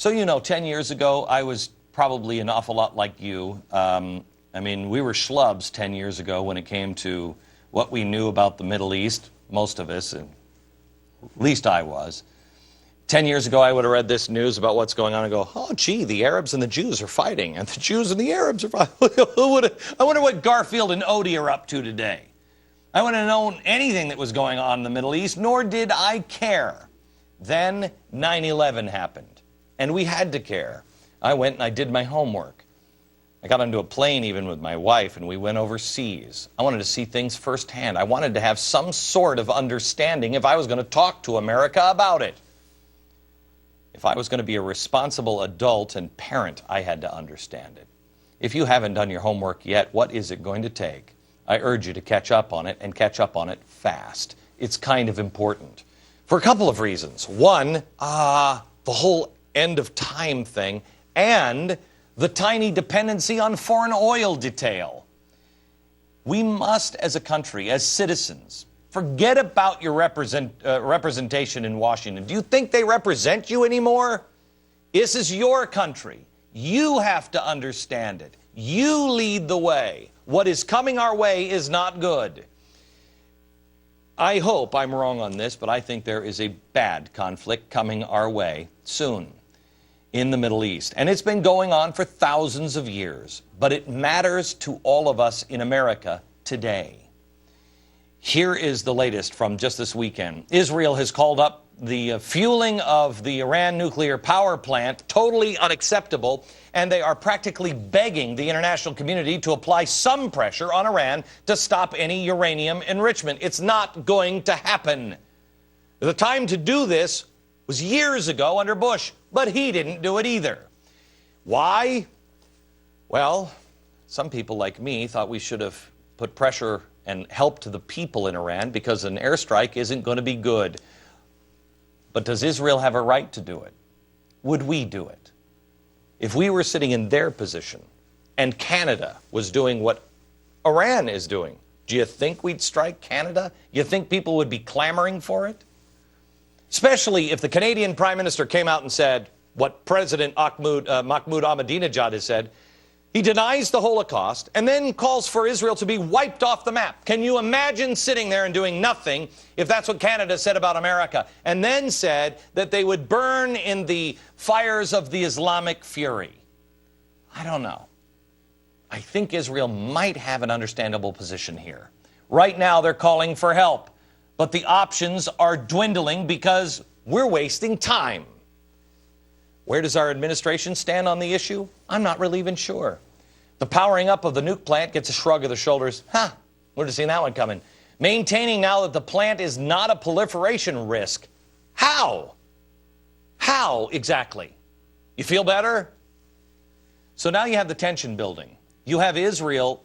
So, 10 years ago, I was probably an awful lot like you. We were schlubs 10 years ago when it came to what we knew about the Middle East, most of us, and at least I was. 10 years ago, I would have read this news about what's going on and go, oh, gee, the Arabs and the Jews are fighting, and the Jews and the Arabs are fighting. I wonder what Garfield and Odie are up to today. I wouldn't have known anything that was going on in the Middle East, nor did I care. Then 9/11 happened, and we had to care. I went and I did my homework. I got onto a plane even with my wife, and we went overseas. I wanted to see things firsthand. I wanted to have some sort of understanding if I was going to talk to America about it. If I was going to be a responsible adult and parent, I had to understand it. If you haven't done your homework yet, what is it going to take? I urge you to catch up on it, and catch up on it fast. It's kind of important for a couple of reasons. One, the whole end of time thing, and the tiny dependency on foreign oil detail. We must, as a country, as citizens, forget about your representation in Washington. Do you think they represent you anymore? This is your country. You have to understand it. You lead the way. What is coming our way is not good. I hope I'm wrong on this, but I think there is a bad conflict coming our way soon in the Middle East. And it's been going on for thousands of years, but it matters to all of us in America today. Here is the latest from just this weekend. Israel has called up the fueling of the Iran nuclear power plant totally unacceptable, and they are practically begging the international community to apply some pressure on Iran to stop any uranium enrichment. It's not going to happen. The time to do this was years ago under Bush, but he didn't do it either. Why? Well, some people like me thought we should have put pressure and help to the people in Iran because an airstrike isn't going to be good. But does Israel have a right to do it? Would we do it? If we were sitting in their position and Canada was doing what Iran is doing, do you think we'd strike Canada? You think people would be clamoring for it? Especially if the Canadian Prime Minister came out and said what President Mahmoud Ahmadinejad has said. He denies the Holocaust and then calls for Israel to be wiped off the map. Can you imagine sitting there and doing nothing if that's what Canada said about America, and then said that they would burn in the fires of the Islamic fury? I don't know. I think Israel might have an understandable position here. Right now they're calling for help, but the options are dwindling because we're wasting time. Where does our administration stand on the issue? I'm not really even sure. The powering up of the nuke plant gets a shrug of the shoulders. Would have seen that one coming. Maintaining now that the plant is not a proliferation risk. How? How exactly? You feel better? So now you have the tension building. You have Israel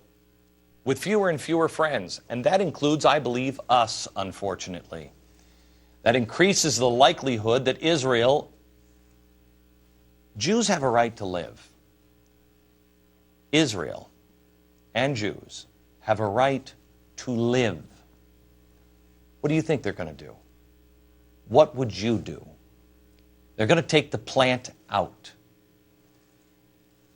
with fewer and fewer friends, and that includes, I believe, us, unfortunately. That increases the likelihood that Jews have a right to live. Israel and Jews have a right to live. What do you think they're going to do? What would you do? They're going to take the plant out.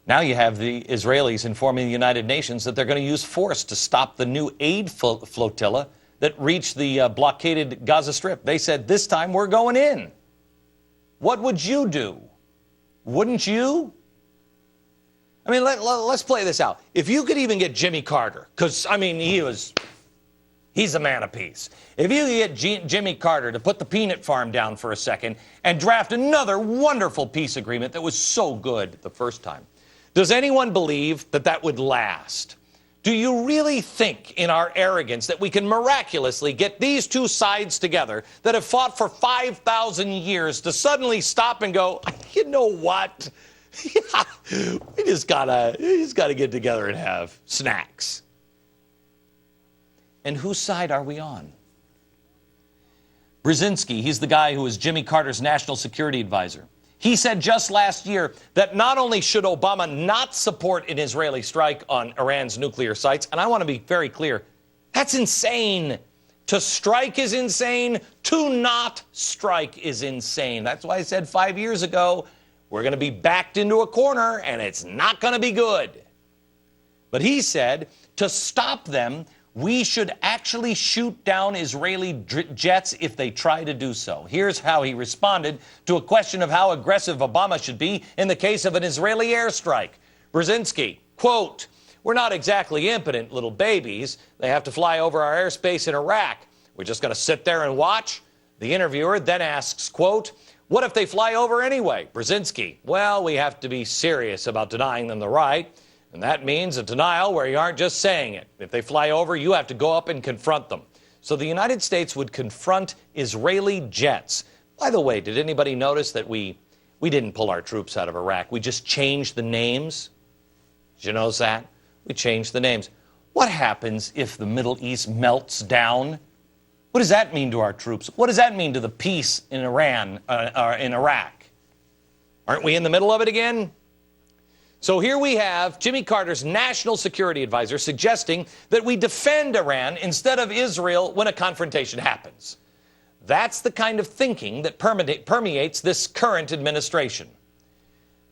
Now you have the Israelis informing the United Nations that they're going to use force to stop the new aid flotilla that reached the blockaded Gaza Strip. They said, this time we're going in. What would you do? Wouldn't you? I mean, let's play this out. If you could even get Jimmy Carter, because, he's a man of peace. If you could get Jimmy Carter to put the peanut farm down for a second and draft another wonderful peace agreement that was so good the first time, does anyone believe that that would last? Do you really think in our arrogance that we can miraculously get these two sides together that have fought for 5,000 years to suddenly stop and go, you know what? we just gotta get together and have snacks. And whose side are we on? Brzezinski, he's the guy who was Jimmy Carter's national security advisor. He said just last year that not only should Obama not support an Israeli strike on Iran's nuclear sites, and I want to be very clear, that's insane. To strike is insane. To not strike is insane. That's why I said 5 years ago, We're going to be backed into a corner, and it's not going to be good. But he said, to stop them, we should actually shoot down Israeli jets if they try to do so. Here's how he responded to a question of how aggressive Obama should be in the case of an Israeli airstrike. Brzezinski, quote, "We're not exactly impotent little babies. They have to fly over our airspace in Iraq. We're just going to sit there and watch?" The interviewer then asks, quote, "What if they fly over anyway?" Brzezinski, "Well, we have to be serious about denying them the right. And that means a denial where you aren't just saying it. If they fly over, you have to go up and confront them." So the United States would confront Israeli jets. By the way, did anybody notice that we didn't pull our troops out of Iraq? We just changed the names. Did you notice that? We changed the names. What happens if the Middle East melts down? What does that mean to our troops? What does that mean to the peace in Iran, in Iraq? Aren't we in the middle of it again? So here we have Jimmy Carter's national security advisor suggesting that we defend Iran instead of Israel when a confrontation happens. That's the kind of thinking that permeates this current administration.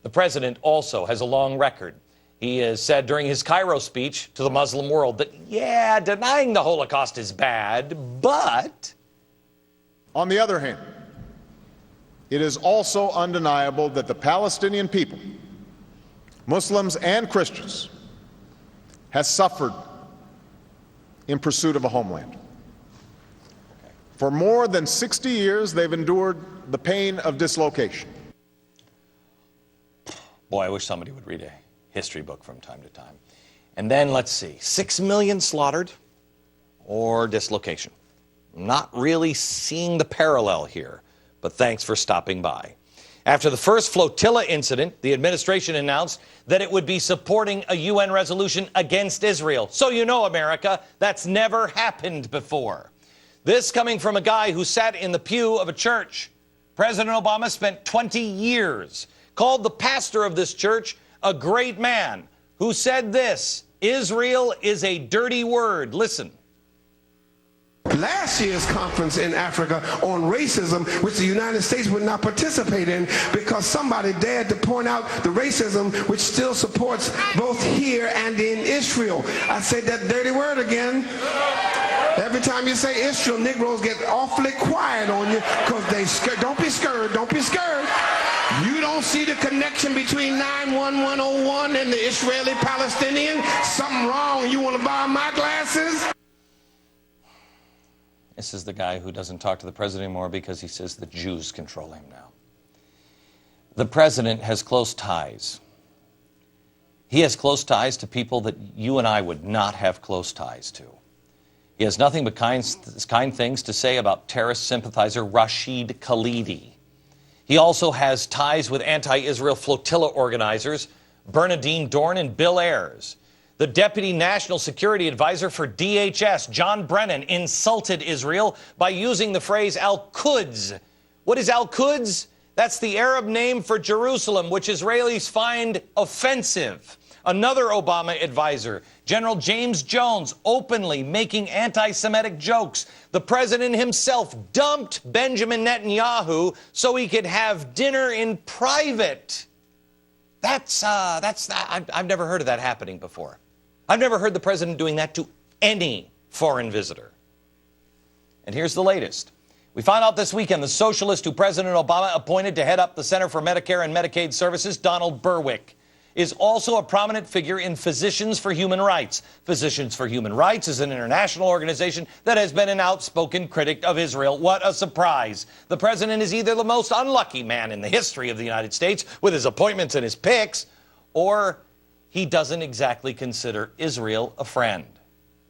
The president also has a long record. He has said during his Cairo speech to the Muslim world that, yeah, denying the Holocaust is bad, but... On the other hand, it is also undeniable that the Palestinian people, Muslims and Christians, has suffered in pursuit of a homeland. For more than 60 years, they've endured the pain of dislocation. Boy, I wish somebody would read a history book from time to time. And then, let's see, 6 million slaughtered or dislocation. I'm not really seeing the parallel here, but thanks for stopping by. After the first flotilla incident, the administration announced that it would be supporting a UN resolution against Israel. So you know, America, that's never happened before. This coming from a guy who sat in the pew of a church. President Obama spent 20 years, called the pastor of this church a great man, who said this: Israel is a dirty word. Listen. Last year's conference in Africa on racism, which the United States would not participate in because somebody dared to point out the racism which still supports both here and in Israel. I said that dirty word again. Every time you say Israel, Negroes get awfully quiet on you because they scared. Don't be scared. Don't be scared. You don't see the connection between 91101 and the Israeli-Palestinian? Something wrong. You want to borrow my glasses? This is the guy who doesn't talk to the president anymore because he says the Jews control him now. The president has close ties. He has close ties to people that you and I would not have close ties to. He has nothing but kind things to say about terrorist sympathizer Rashid Khalidi. He also has ties with anti-Israel flotilla organizers Bernadine Dorn and Bill Ayers. The Deputy National Security Advisor for DHS, John Brennan, insulted Israel by using the phrase Al-Quds. What is Al-Quds? That's the Arab name for Jerusalem, which Israelis find offensive. Another Obama advisor, General James Jones, openly making anti-Semitic jokes. The president himself dumped Benjamin Netanyahu so he could have dinner in private. I've never heard of that happening before. I've never heard the president doing that to any foreign visitor. And here's the latest. We found out this weekend the socialist who President Obama appointed to head up the Center for Medicare and Medicaid Services, Donald Berwick, is also a prominent figure in Physicians for Human Rights. Physicians for Human Rights is an international organization that has been an outspoken critic of Israel. What a surprise. The president is either the most unlucky man in the history of the United States with his appointments and his picks, or he doesn't exactly consider Israel a friend.